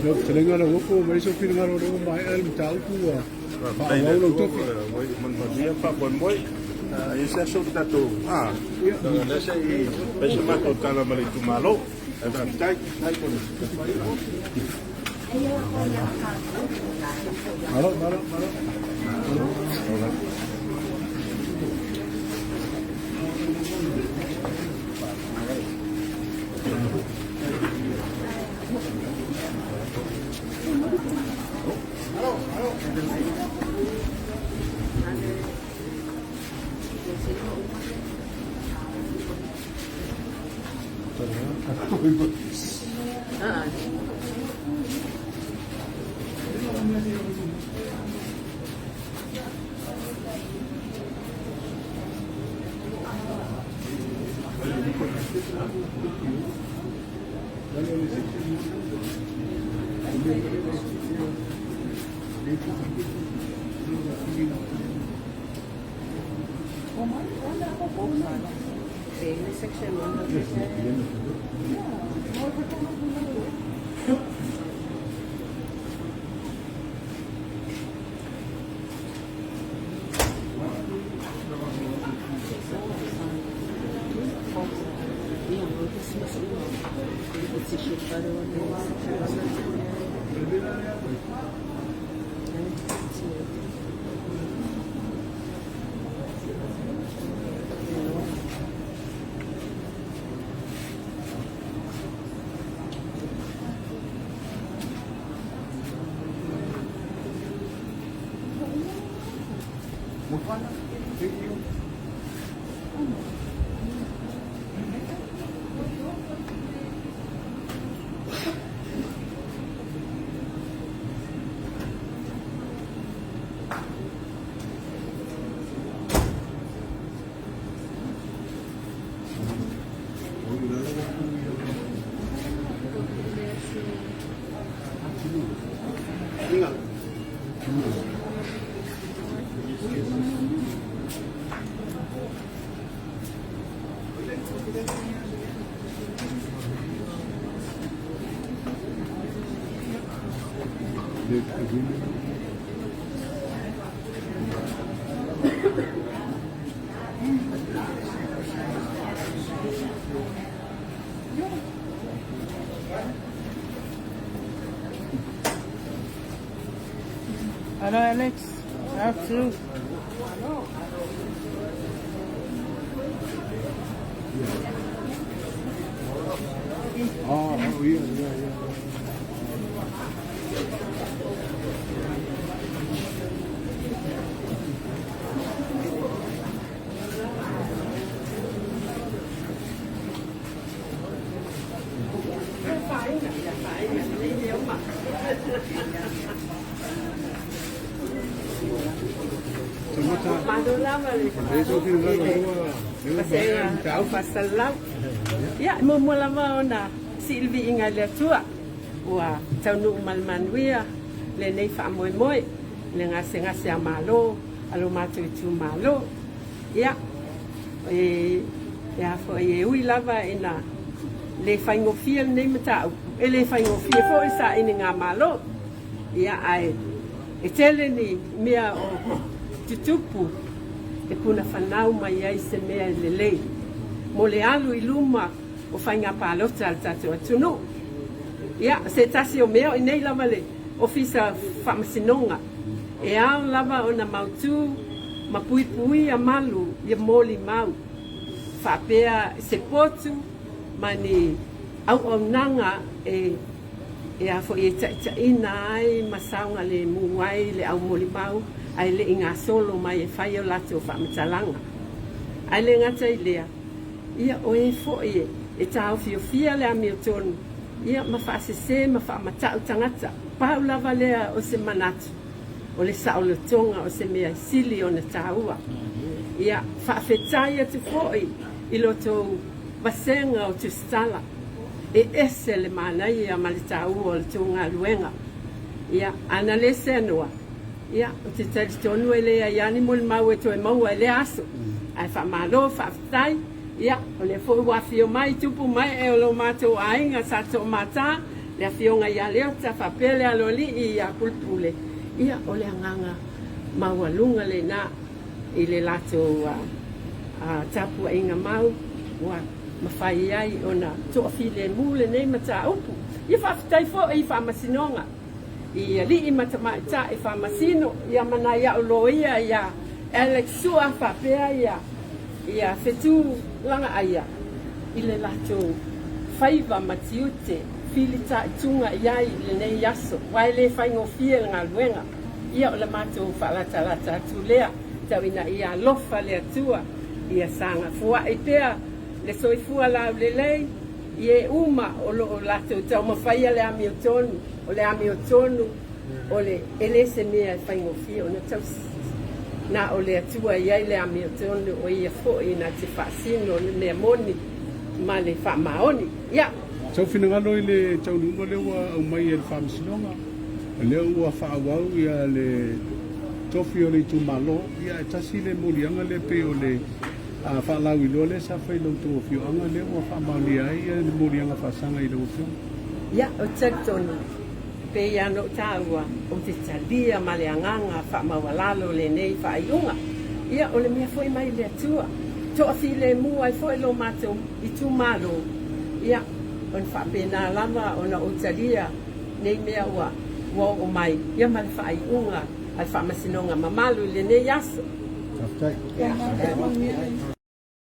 Yo telenga na woko mai so pina ngaro ro mai el tau ku pa wa lo to man dia pa bon boy isa so tato na sa I pesa ma ko kala mali tu malo aba tai tai ko maro Hello, Alex. Afternoon. yeah. So pina ngaro Pasal ya mula na Silvi inga le tua wa tanu malmanuia le nei fa moi le ngase malo alo matu tu malo ya ya fo ui lava ina le faingo fia nei mata ele faingo fia fo isa ina malo ya ai tele ni mea o tutupu e kuna whanau mai ai se mea lelei. Mo le alu I luma o whainga pālota al tatu atunu. Ia, se tasi o mea I nei lava le ofisa whamasinonga. E ao lava o na mautu ma pui pui a malu ia moli mau. Whapea se potu ma ni au nanga e a fo I ina ai masaunga le muai le au moli mau. Ai le inga solo mai e whai o lati o whamatalanga. Ai le ngata I lea. Ia o e fo e tau fia le ami o tonu. Ia ma whaasese ma whaamatau tangata. Pau lava lea o se manatu. O le saolo tonga o se mea sili o na taua. Ia whaafetai atu fo I loto vasenga o tu stala. E ese le manai a ma le taua o le tonga luenga. Ia ana le senua. Ia, o te tari tonu e lea iani mo le mau e to e mau e le aso. Ai wha malo, wha aftai. Ia, o le fo wafi o mai, tupu mai e o lo mato ainga sa to mata. le afionga ia leo ta whapele aloli i a pulpule. Ia o le anganga maualunga le na i le lato tapua inga mau wa mawhai ai o na toafile mule nei mata upu. Ia whaftai fo i whamasinonga. Ia li i matamai ta i whamasino ia mana ia uloia ia Alex sua whapea ia whetu langa aia i le lato whaiva matiute filita itunga iai le nei yaso wai le whaingo fia ngā luenga ia o le mato whalatalata atu lea tawina ia lofa le atua ia sanga fua e pea le soifua lau le lei ie uma o lo lato tau mawhaia le ami o tonu o le ami o tonu o le elese mea whaingo fia o na tau na o le atua iai le ami o tonu o ia fo i na te whaasino le mea moni ma le whaamaoni ia Tau whinangalo i le tau nunga le ua au mai e le whamasinonga. Le ua whaawau ia le tofi o le tu malo. Ia e tasi le morianga le pe o le whaalau i loa le sa whailau tu o fio anga le ua whaamauni ai ia le morianga whaasanga i lau fio. Ia o tonu pe ia no tāua o te talia ma le anganga whaamawalalo le nei whaaiunga. Ia o le mea foi mai le atua. Toafi le mua i foi lo matou i tu malo. Ia on whapena lama o na utalia nei mea ua o mai ia ma le whaaiunga al whamasinonga mamalu le nei aso. Taftai.